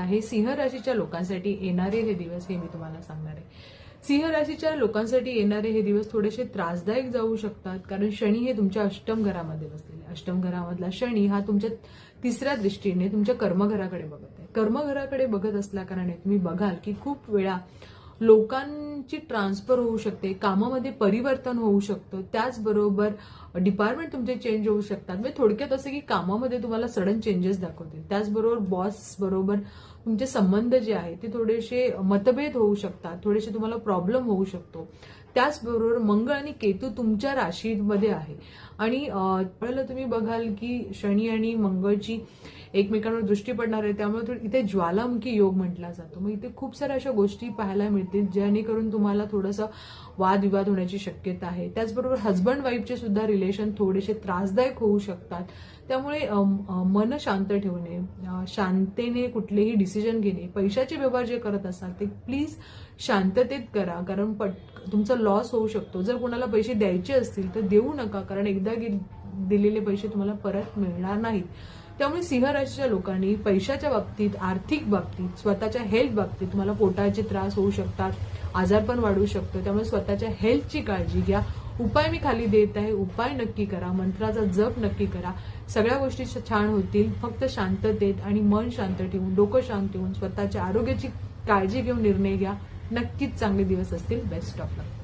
आहे सिंह राशीच्या लोकांसाठी येणारे हे दिवस हे मी तुम्हाला सांगणार आहे. सिंह राशीच्या लोकांसाठी येणारे हे दिवस थोडेसे त्रासदायक जाऊ शकतात, कारण शनी हे तुमच्या अष्टम घरामध्ये बसलेले. अष्टम घरामधला शनी हा तुमच्या तिसऱ्या दृष्टीने तुमच्या कर्मघराकडे बघत आहे. कर्मघराकडे बघत असल्या कारणाने तुम्ही बघाल की खूप वेळा लोकांची ट्रान्सफर होऊ शकते, कामामध्ये परिवर्तन होऊ शकतं, त्याचबरोबर डिपार्टमेंट तुमचे चेंज होऊ शकतात. म्हणजे थोडक्यात असं की कामामध्ये तुम्हाला सडन चेंजेस दाखवतील. त्याचबरोबर बॉस बरोबर तुमचे संबंध जे आहे ते थोडेसे मतभेद होऊ शकतात, थोडेसे तुम्हाला प्रॉब्लेम होऊ शकतो. त्याचबरोबर मंगळ आणि केतू तुमच्या राशीमध्ये आहे आणि त्यावेळेला तुम्ही बघाल की शनी आणि मंगळची एकमेकांवर दृष्टी पडणार आहे, त्यामुळे इथे ज्वालामुखी योग म्हटला जातो. मग इथे खूप साऱ्या अशा गोष्टी पाहायला मिळतील जेणेकरून तुम्हाला थोडंसं वादविवाद होण्याची शक्यता आहे. त्याचबरोबर हजबंड वाईफचे सुद्धा रिलेशन थोडेसे त्रासदायक होऊ शकतात. त्यामुळे मन शांत ठेवणे, शांततेने कुठलेही डिसिजन घेणे, पैशाचे व्यवहार जे करत असाल ते प्लीज शांततेत करा, कारण तुमचा लॉस होऊ शकतो. जर कोणाला पैसे द्यायचे असतील तर देऊ नका, कारण एकदा दिलेले पैसे तुम्हाला परत मिळणार नाहीत. त्यामुळे सिंह राशीच्या लोकांनी पैशाच्या बाबतीत, आर्थिक बाबतीत, स्वतःच्या हेल्थ बाबतीत तुम्हाला पोटाचे त्रास होऊ शकतात, आजारपण वाढू शकतं. त्यामुळे स्वतःच्या हेल्थची काळजी घ्या. उपाय मी खाली देत आहे, उपाय नक्की करा, मंत्राचा जप नक्की करा. सगळ्या गोष्टी छान होतील. फक्त शांततेत आणि मन शांत ठेवून, डोकं शांत ठेवून, स्वतःच्या आरोग्याची काळजी घेऊन निर्णय घ्या. नक्कीच चांगले दिवस असतील. Best of luck.